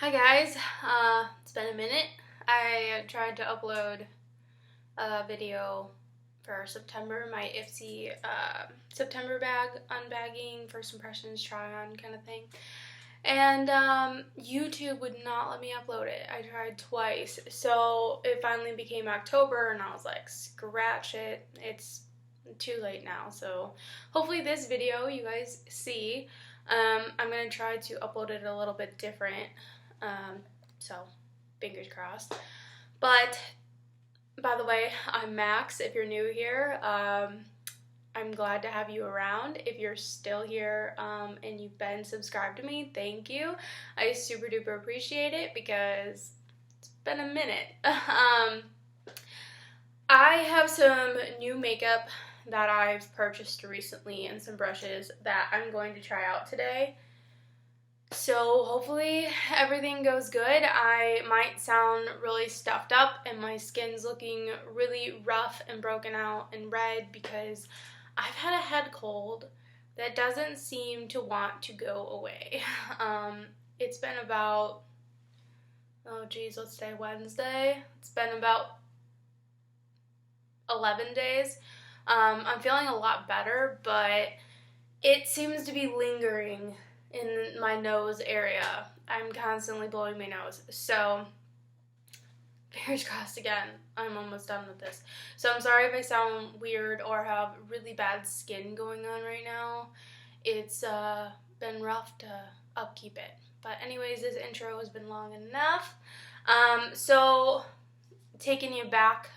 Hi guys, it's been a minute. I tried to upload a video for September, my Ipsy September bag unbagging, first impressions, try on kind of thing. And YouTube would not let me upload it. I tried twice. So it finally became October and I was like, scratch it. It's too late now. So hopefully this video you guys see. I'm going to try to upload it a little bit different. So fingers crossed. But by the way, I'm Max. If you're new here, I'm glad to have you around. If you're still here and you've been subscribed to me, thank you. I super duper appreciate it because it's been a minute. I have some new makeup that I've purchased recently and some brushes that I'm going to try out today. So hopefully everything goes good. I might sound really stuffed up and my skin's looking really rough and broken out and red because I've had a head cold that doesn't seem to want to go away. It's been about, let's say Wednesday. It's been about 11 days. I'm feeling a lot better, but it seems to be lingering in my nose area. I'm constantly blowing my nose. So, fingers crossed again. I'm almost done with this. So I'm sorry if I sound weird or have really bad skin going on right now. It's been rough to upkeep it. But anyways, this intro has been long enough. So taking you back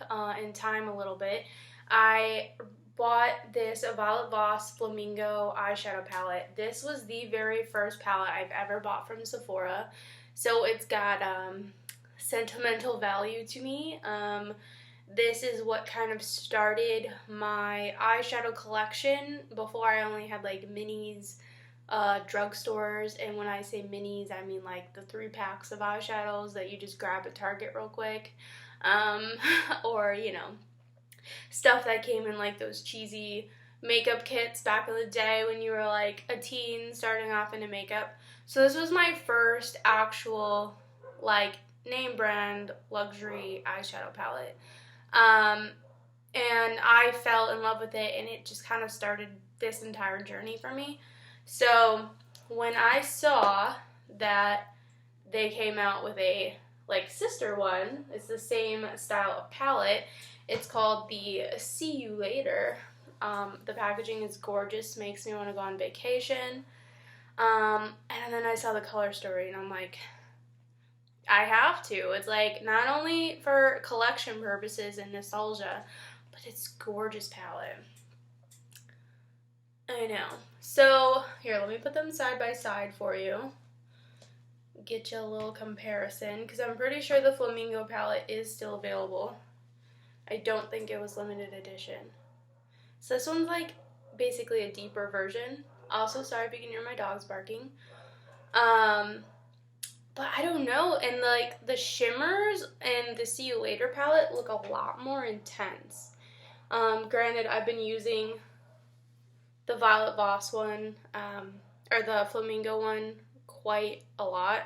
in time a little bit, I bought this Violet Voss Flamingo eyeshadow palette. This was the very first palette I've ever bought from Sephora, so it's got sentimental value to me. This is what kind of started my eyeshadow collection. Before, I only had like minis, drugstores, and when I say minis, I mean like the 3-packs of eyeshadows that you just grab at Target real quick, or stuff that came in like those cheesy makeup kits back in the day when you were like a teen starting off into makeup. So this was my first actual like name brand luxury eyeshadow palette. And I fell in love with it and it just kind of started this entire journey for me. So when I saw that they came out with a like sister one, it's the same style of palette. It's called the See You Later. The packaging is gorgeous, makes me want to go on vacation. And then I saw the color story and I'm like, I have to. It's like not only for collection purposes and nostalgia, but it's gorgeous palette. I know. So here, let me put them side by side for you. Get you a little comparison because I'm pretty sure the Flamingo palette is still available. I don't think it was limited edition. So this one's like basically a deeper version. Also, sorry if you can hear my dogs barking. But I don't know. And like the shimmers and the See You Later palette look a lot more intense. Granted, I've been using the Violet Voss one, or the Flamingo one quite a lot.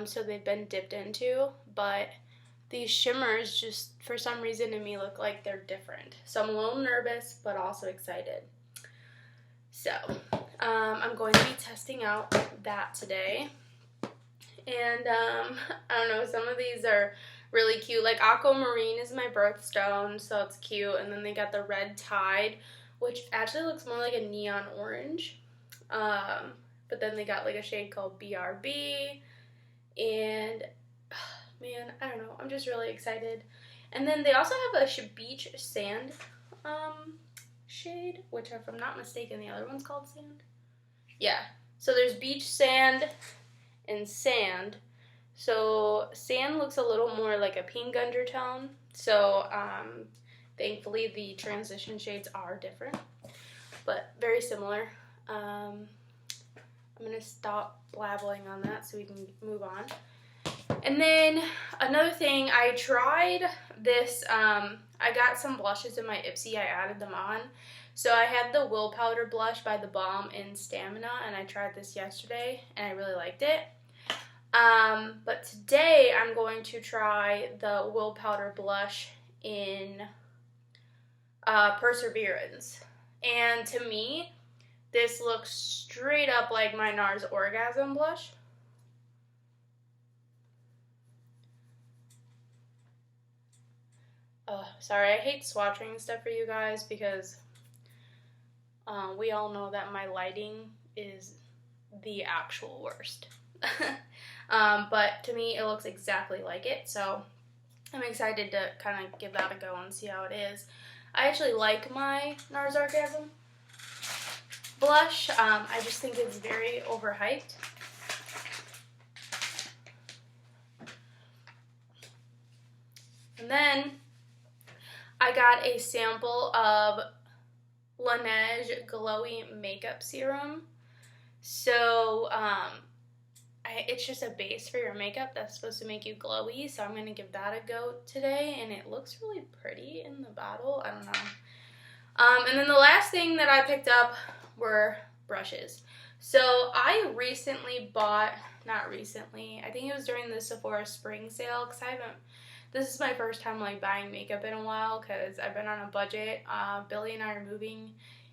So they've been dipped into, but these shimmers just, for some reason to me, look like they're different. So I'm a little nervous, but also excited. So, I'm going to be testing out that today. And, I don't know, some of these are really cute. Like, Aquamarine is my birthstone, so it's cute. And then they got the Red Tide, which actually looks more like a neon orange. But then they got, like, a shade called BRB. And man, I don't know. I'm just really excited. And then they also have a beach sand shade, which if I'm not mistaken, the other one's called sand. Yeah. So there's beach sand and sand. So sand looks a little more like a pink undertone. So thankfully the transition shades are different, but very similar. I'm going to stop blabbling on that so we can move on. And then another thing, I tried this, I got some blushes in my Ipsy, I added them on. So I had the Will Powder blush by The Balm in Stamina, and I tried this yesterday, and I really liked it. But today I'm going to try the Will Powder blush in Perseverance. And to me, this looks straight up like my NARS Orgasm blush. Oh, sorry, I hate swatching stuff for you guys because we all know that my lighting is the actual worst. But to me, it looks exactly like it, so I'm excited to kind of give that a go and see how it is. I actually like my NARS Orgasm blush. I just think it's very overhyped. And then I got a sample of Laneige Glowy Makeup Serum. So, it's just a base for your makeup that's supposed to make you glowy, so I'm going to give that a go today, and it looks really pretty in the bottle. I don't know. And then the last thing that I picked up were brushes. So I recently bought, not recently, I think it was during the Sephora spring sale, because this is my first time like buying makeup in a while, because I've been on a budget. Billy and I are moving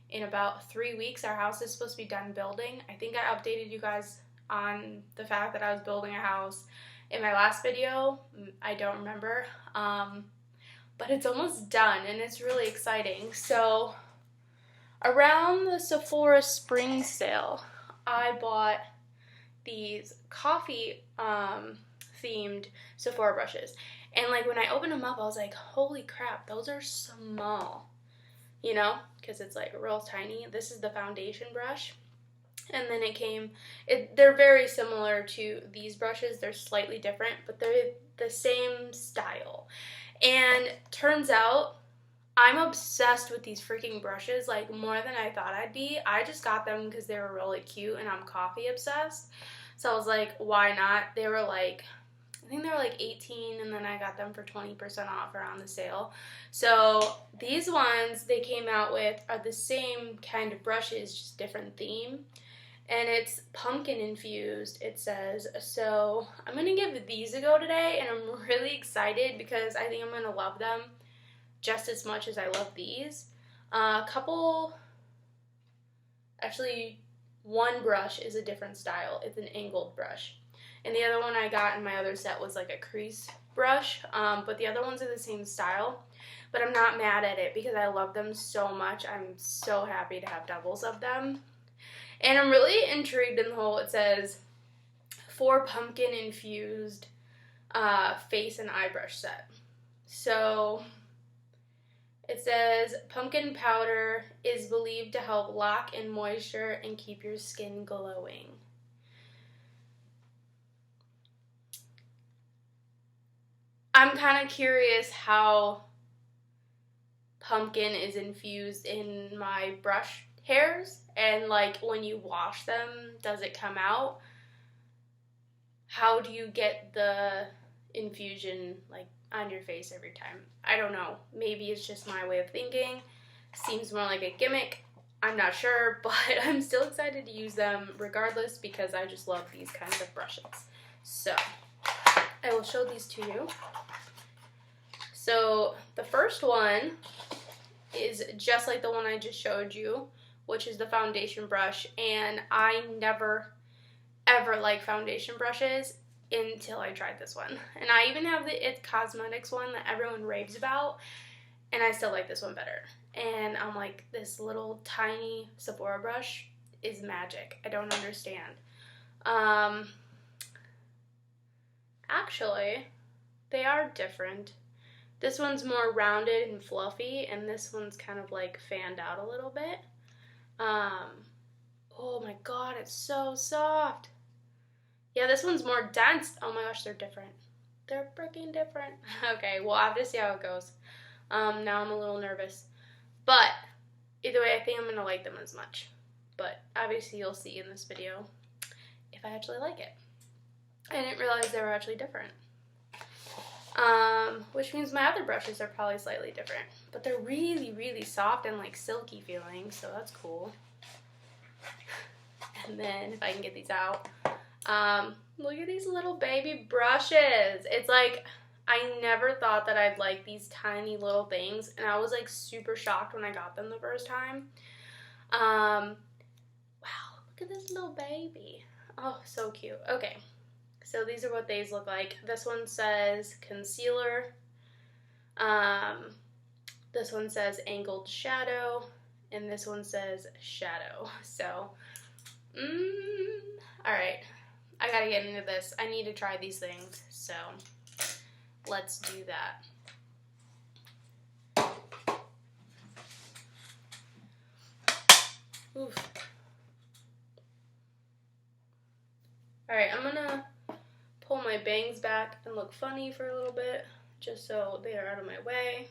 in about 3 weeks. Our house is supposed to be done building. I think I updated you guys on the fact that I was building a house in my last video. I don't remember. But it's almost done and it's really exciting. So around the Sephora spring sale, I bought these coffee themed Sephora brushes. And like when I opened them up, I was like, holy crap, those are small. You know, because it's like real tiny. This is the foundation brush. And then they're very similar to these brushes. They're slightly different, but they're the same style. And turns out, I'm obsessed with these freaking brushes, like more than I thought I'd be. I just got them because they were really cute and I'm coffee obsessed. So I was like, why not? They were like, I think they were like 18, and then I got them for 20% off around the sale. So these ones they came out with are the same kind of brushes, just different theme. And it's pumpkin infused, it says. So I'm going to give these a go today, and I'm really excited because I think I'm going to love them just as much as I love these. Actually, one brush is a different style. It's an angled brush. And the other one I got in my other set was like a crease brush, but the other ones are the same style. But I'm not mad at it because I love them so much. I'm so happy to have doubles of them. And I'm really intrigued in the whole, it says, 4 pumpkin infused face and eye brush set. So it says, pumpkin powder is believed to help lock in moisture and keep your skin glowing. I'm kind of curious how pumpkin is infused in my brush hairs, and like when you wash them, does it come out? How do you get the infusion like on your face every time? I don't know. Maybe it's just my way of thinking. Seems more like a gimmick. I'm not sure, but I'm still excited to use them regardless because I just love these kinds of brushes. So I will show these to you. So the first one is just like the one I just showed you, which is the foundation brush, and I never ever liked foundation brushes until I tried this one. And I even have the It Cosmetics one that everyone raves about, and I still like this one better. And I'm like, this little tiny Sephora brush is magic. I don't understand. Actually, they are different. This one's more rounded and fluffy, and this one's kind of like fanned out a little bit. Oh my god, it's so soft. Yeah, this one's more dense. Oh my gosh, they're different. They're freaking different. Okay, we'll have to see how it goes. Now I'm a little nervous. But either way, I think I'm going to like them as much. But obviously you'll see in this video if I actually like it. I didn't realize they were actually different. Which means my other brushes are probably slightly different. But they're really, really soft and like silky feeling, so that's cool. And then if I can get these out, Look at these little baby brushes. It's like, I never thought that I'd like these tiny little things, and I was like super shocked when I got them the first time. Wow, look at this little baby. Oh, so cute. Okay, so these are what these look like. This one says concealer. This one says angled shadow, and this one says shadow. So, alright. I gotta get into this. I need to try these things, so let's do that. Oof. Alright, I'm gonna pull my bangs back and look funny for a little bit, just so they are out of my way.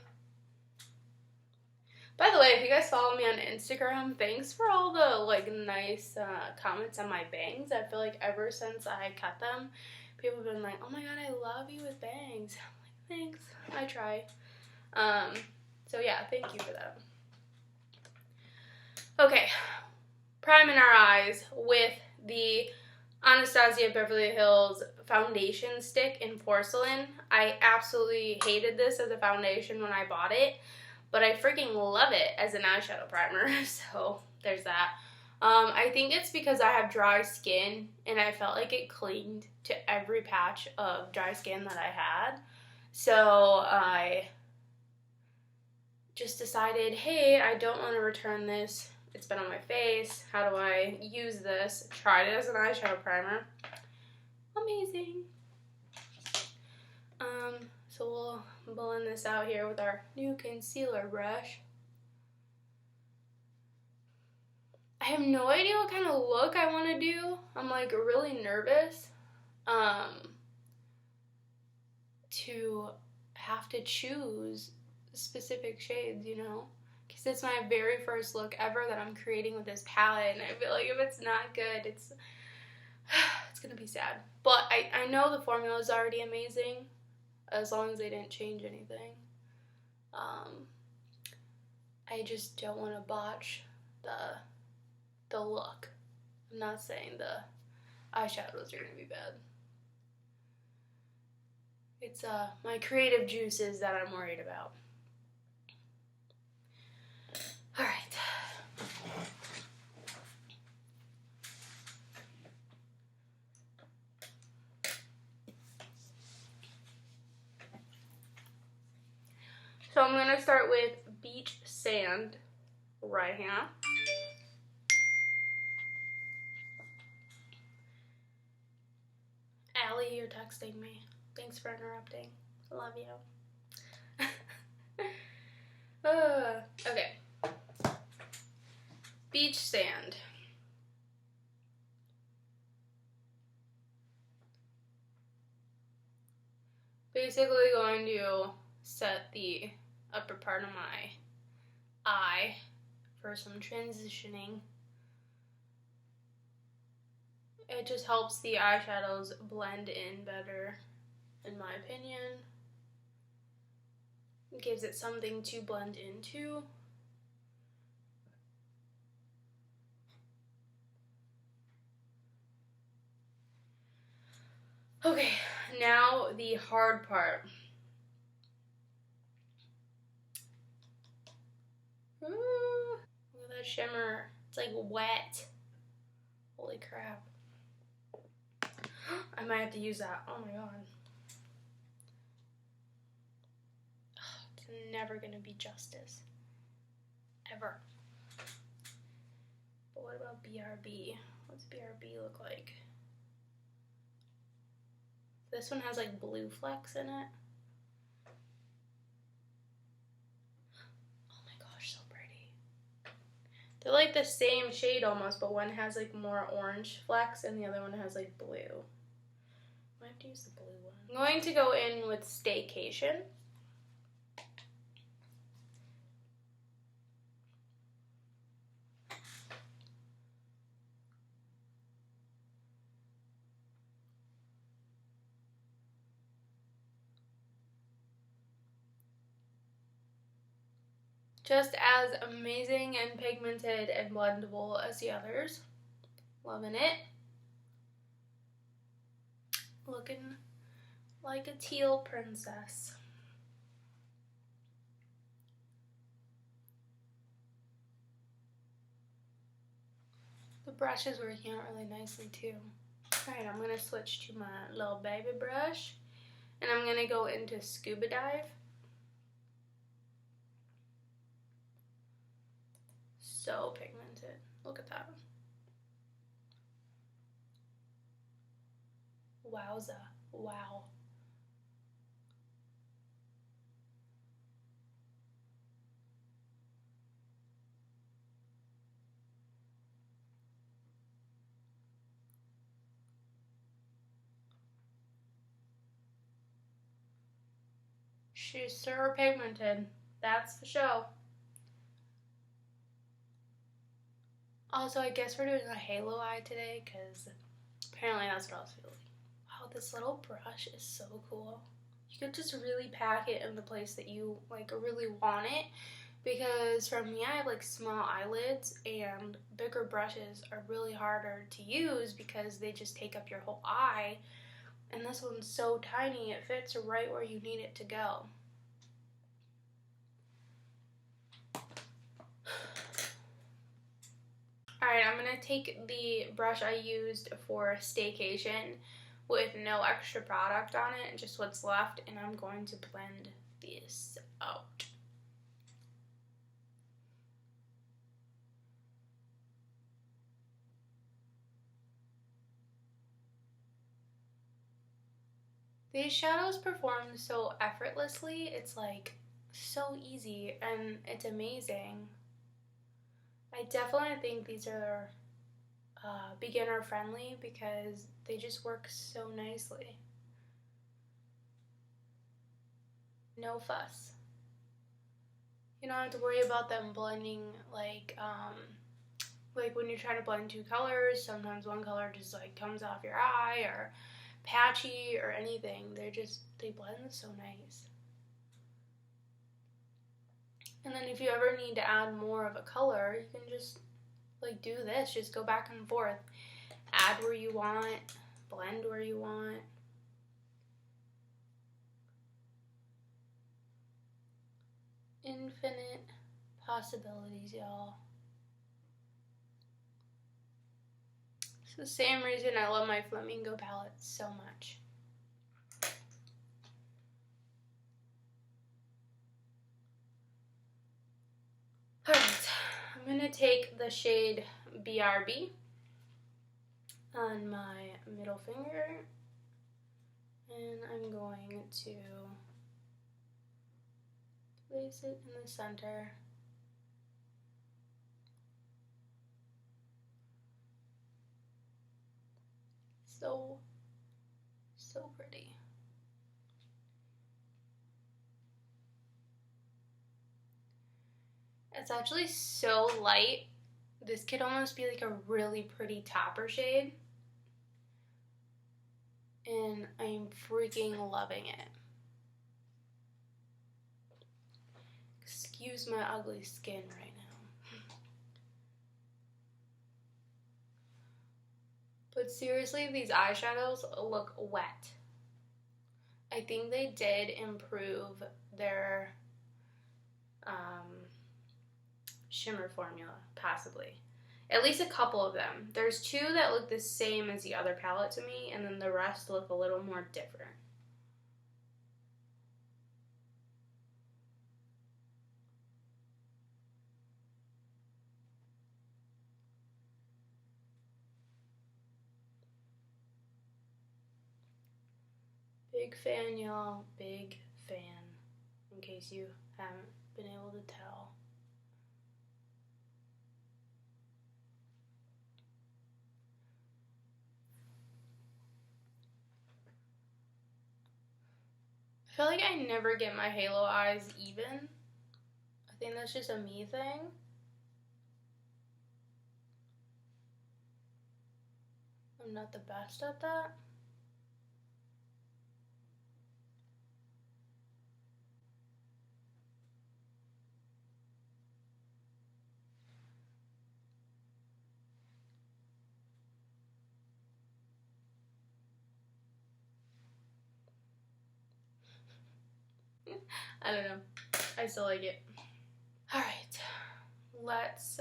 By the way, if you guys follow me on Instagram, thanks for all the like nice comments on my bangs. I feel like ever since I cut them, people have been like, "Oh my god, I love you with bangs." I'm like, thanks. I try. So yeah, thank you for that. Okay, priming our eyes with the Anastasia Beverly Hills foundation stick in porcelain. I absolutely hated this as a foundation when I bought it, but I freaking love it as an eyeshadow primer, so there's that. I think it's because I have dry skin, and I felt like it clinged to every patch of dry skin that I had. So I just decided, hey, I don't want to return this. It's been on my face. How do I use this? Tried it as an eyeshadow primer. Amazing. So we'll blend this out here with our new concealer brush. I have no idea what kind of look I want to do. I'm like really nervous to have to choose specific shades, you know, because it's my very first look ever that I'm creating with this palette, and I feel like if it's not good, it's gonna be sad. But I know the formula is already amazing, as long as they didn't change anything. I just don't want to botch the look. I'm not saying the eyeshadows are gonna be bad. It's my creative juices that I'm worried about. All right. So I'm going to start with Beach Sand right here. Allie, you're texting me. Thanks for interrupting. I love you. Okay. Beach Sand. Basically going to set the upper part of my eye for some transitioning. It just helps the eyeshadows blend in better, in my opinion. It gives it something to blend into. Okay, now the hard part. Ooh, look at that shimmer. It's like wet. Holy crap. I might have to use that. Oh my god. It's never gonna be justice. Ever. But what about BRB? What's BRB look like? This one has like blue flecks in it. Oh my gosh, so pretty. They're like the same shade almost, but one has like more orange flecks and the other one has like blue. I have to use the blue one. I'm going to go in with Staycation. Just as amazing and pigmented and blendable as the others. Loving it. looking like a teal princess. The brush is working out really nicely too. Alright, I'm going to switch to my little baby brush, and I'm going to go into Scuba Dive. So pigmented. Look at that. Wowza. Wow. She's super pigmented. That's the show. Also, I guess we're doing a halo eye today because apparently that's what I was feeling. Wow, this little brush is so cool. You could just really pack it in the place that you like really want it, because for me, I have like small eyelids and bigger brushes are really harder to use because they just take up your whole eye, and this one's so tiny it fits right where you need it to go. Alright, I'm going to take the brush I used for Staycation with no extra product on it, just what's left, and I'm going to blend this out. These shadows perform so effortlessly, it's like so easy and it's amazing. I definitely think these are beginner friendly because they just work so nicely. No fuss. You don't have to worry about them blending like when you're trying to blend two colors, sometimes one color just like comes off your eye or patchy or anything. They blend so nice. And then if you ever need to add more of a color, you can just like do this, just go back and forth. Add where you want, blend where you want. Infinite possibilities, y'all. It's the same reason I love my Flamingo palettes so much. Alright, I'm going to take the shade BRB on my middle finger, and I'm going to place it in the center. So pretty. It's actually so light. This could almost be like a really pretty topper shade. And I'm freaking loving it. Excuse my ugly skin right now. But seriously, these eyeshadows look wet. I think they did improve their shimmer formula, possibly. At least a couple of them. There's two that look the same as the other palette to me, and then the rest look a little more different. Big fan, y'all. Big fan. In case you haven't been able to tell. I feel like I never get my halo eyes even. I think that's just a me thing. I'm not the best at that. I don't know. I still like it. Alright, let's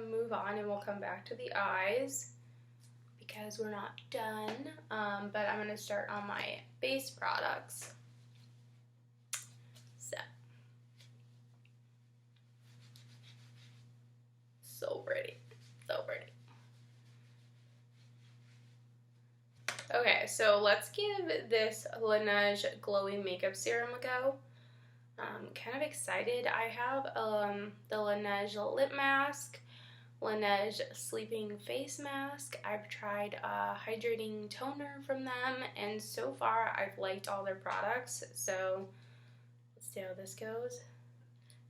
move on and we'll come back to the eyes because we're not done. But I'm going to start on my base products. So pretty. So pretty. Okay, so let's give this Laneige Glowy Makeup Serum a go. I'm kind of excited. I have the Laneige Lip Mask, Laneige Sleeping Face Mask. I've tried a hydrating toner from them, and so far I've liked all their products. So let's see how this goes.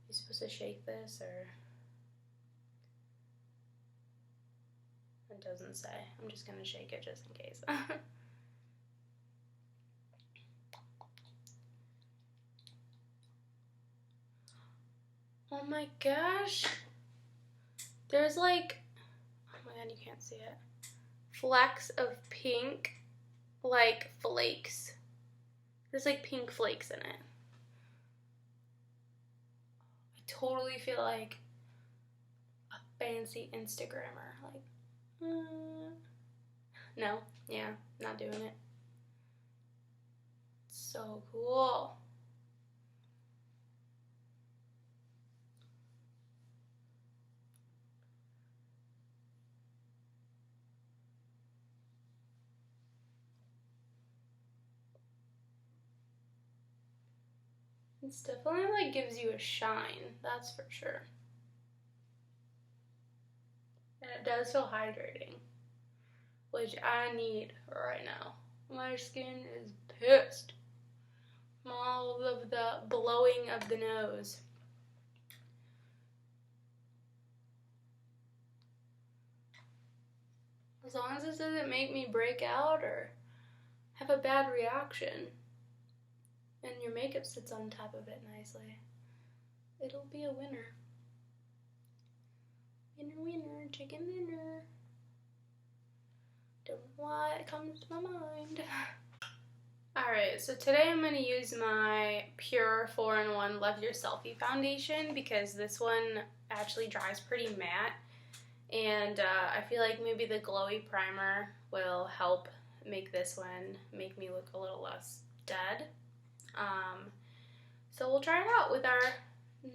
You're supposed to shake this, or... It doesn't say. I'm just going to shake it just in case. Oh my gosh. There's like, oh my god, you can't see it. Flecks of pink, like flakes. There's like pink flakes in it. I totally feel like a fancy Instagrammer. Like, no, yeah, not doing it. So cool. It's definitely like gives you a shine, that's for sure. And it does feel hydrating, which I need right now. My skin is pissed from all of the blowing of the nose. As long as this doesn't make me break out or have a bad reaction, and your makeup sits on top of it nicely, it'll be a winner. Winner, winner, chicken dinner. Don't know why it comes to my mind. Alright, so today I'm going to use my Pure 4-in-1 Love Your Selfie foundation because this one actually dries pretty matte, and I feel like maybe the glowy primer will help make this one make me look a little less dead. So we'll try it out with our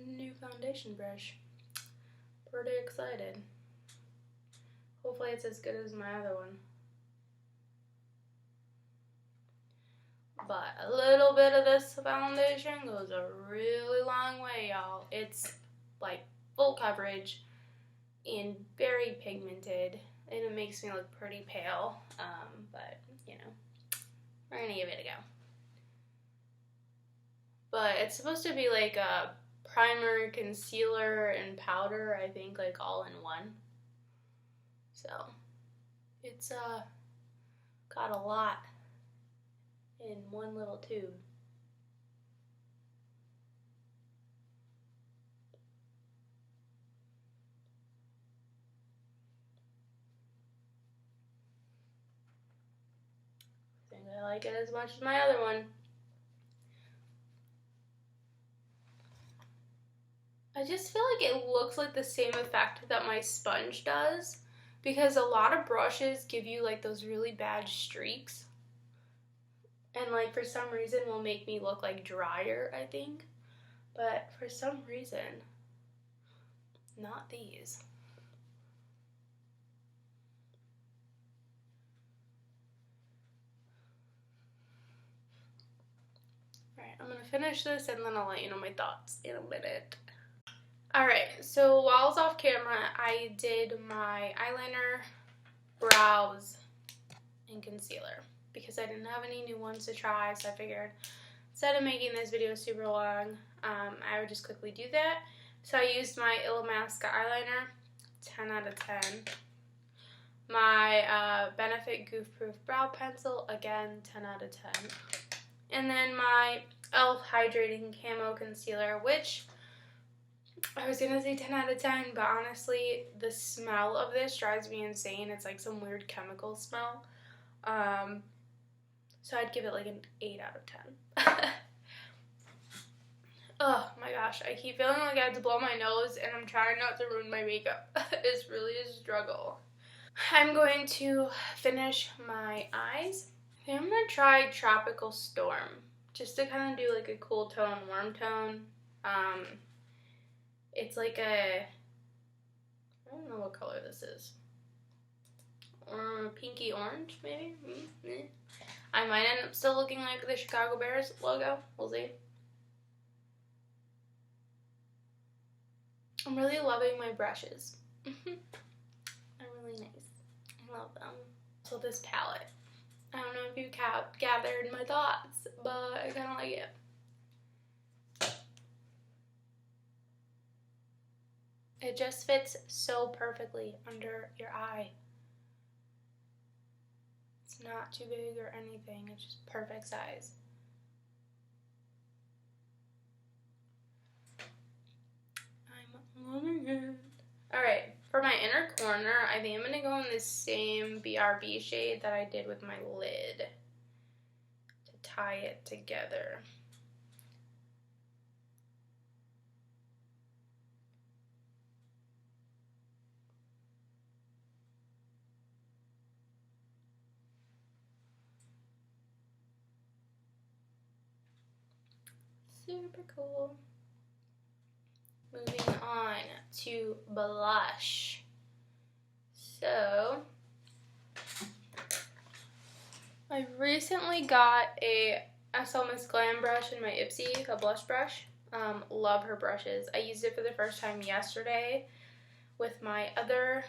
new foundation brush. Pretty excited. Hopefully it's as good as my other one. But a little bit of this foundation goes a really long way, y'all. It's like full coverage and very pigmented, and it makes me look pretty pale. But you know, we're gonna give it a go. But it's supposed to be like a primer, concealer, and powder, I think, like all in one. So it's got a lot in one little tube. I think I like it as much as my other one. I just feel like it looks like the same effect that my sponge does, because a lot of brushes give you like those really bad streaks, and like for some reason will make me look like drier, I think, but for some reason not these. Alright, I'm gonna finish this and then I'll let you know my thoughts in a minute. Alright, so while I was off camera, I did my eyeliner, brows, and concealer because I didn't have any new ones to try, so I figured instead of making this video super long, I would just quickly do that. So I used my Illamasqua eyeliner, 10 out of 10. My Benefit Goof Proof Brow Pencil, again, 10 out of 10. And then my e.l.f. Hydrating Camo Concealer, which I was going to say 10 out of 10, but honestly, the smell of this drives me insane. It's like some weird chemical smell. So I'd give it like an 8 out of 10. Oh my gosh, I keep feeling like I have to blow my nose and I'm trying not to ruin my makeup. It's really a struggle. I'm going to finish my eyes. I think I'm going to try Tropical Storm, just to kind of do like a cool tone, warm tone. It's like I don't know what color this is. Or pinky orange, maybe? I might end up still looking like the Chicago Bears logo. We'll see. I'm really loving my brushes. They're really nice. I love them. So this palette, I don't know if you gathered my thoughts, but I kind of like it. It just fits so perfectly under your eye. It's not too big or anything. It's just perfect size. I'm loving it. Alright, for my inner corner, I think I'm going to go in this same BRB shade that I did with my lid to tie it together. Super cool. Moving on to blush. So, I recently got a SL Miss Glam brush in my Ipsy, a blush brush. Love her brushes. I used it for the first time yesterday with my other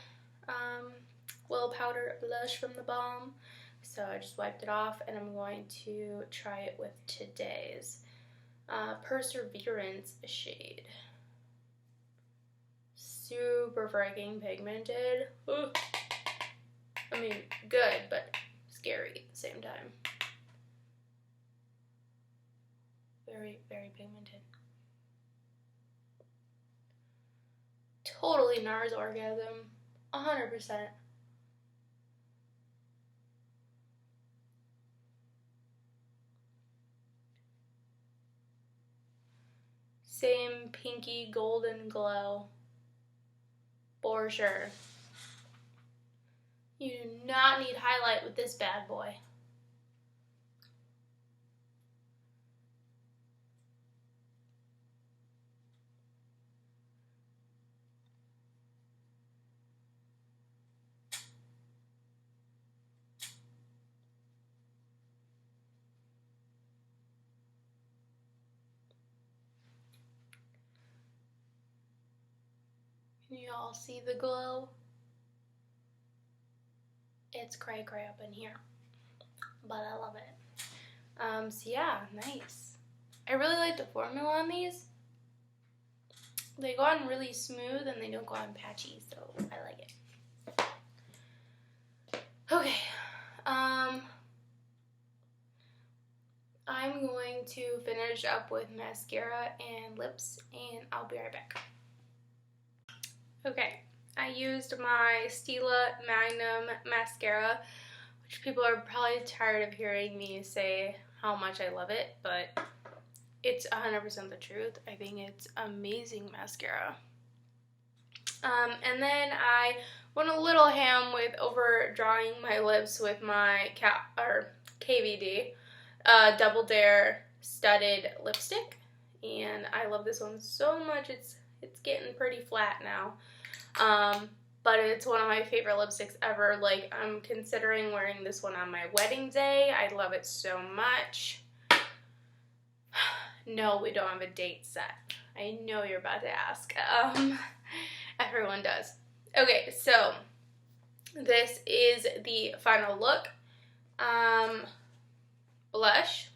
Will Powder blush from the Balm. So I just wiped it off and I'm going to try it with today's Perseverance shade. Super freaking pigmented. Ugh. I mean, good, but scary at the same time. Very, very pigmented. Totally NARS orgasm. 100%. Same pinky golden glow. For sure. You do not need highlight with this bad boy. Can you all see the glow? It's cray cray up in here, but I love it. So yeah, nice. I really like the formula on these. They go on really smooth and they don't go on patchy, so I like it. Okay, I'm going to finish up with mascara and lips, and I'll be right back. Okay, I used my Stila Magnum mascara, which people are probably tired of hearing me say how much I love it, but it's 100% the truth. I think it's amazing mascara. And then I went a little ham with overdrawing my lips with my KVD Double Dare Studded Lipstick, and I love this one so much. It's getting pretty flat now. But it's one of my favorite lipsticks ever. Like, I'm considering wearing this one on my wedding day. I love it so much. No, we don't have a date set. I know you're about to ask. Everyone does. Okay, so this is the final look. Blush.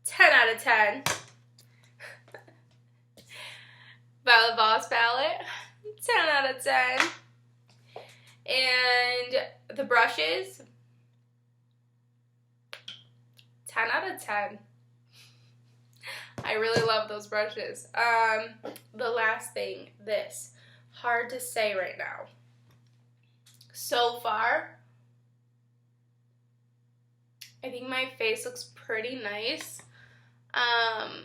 10 out of 10. By the Boss palette, 10 out of 10. And the brushes, 10 out of 10. I really love those brushes. The last thing, this. Hard to say right now. So far, I think my face looks pretty nice. I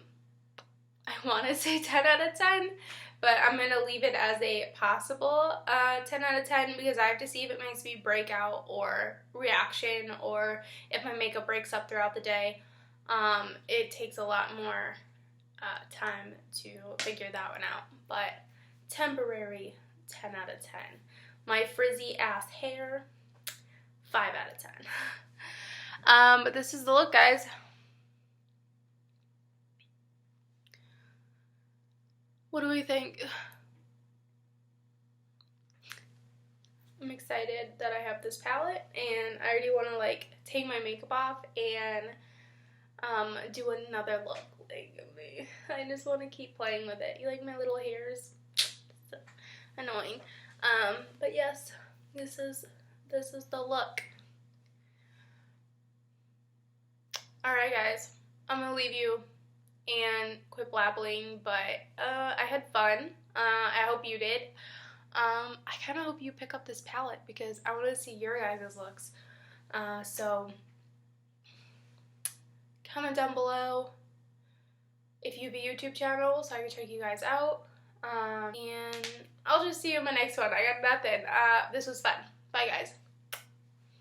want to say 10 out of 10, but I'm going to leave it as a possible 10 out of 10 because I have to see if it makes me breakout or reaction, or if my makeup breaks up throughout the day. It takes a lot more time to figure that one out, but temporary 10 out of 10. My frizzy ass hair, 5 out of 10. But this is the look, guys. What do we think? I'm excited that I have this palette, and I already want to like take my makeup off and do another look. Like, I just want to keep playing with it. You like my little hairs? So annoying. But yes, this is the look. Alright guys, I'm gonna leave you and quit blabbling, but I had fun. I hope you did. I kind of hope you pick up this palette because I want to see your guys' looks. So comment down below if you have a YouTube channel so I can check you guys out. And I'll just see you in my next one. I got nothing. This was fun. Bye guys.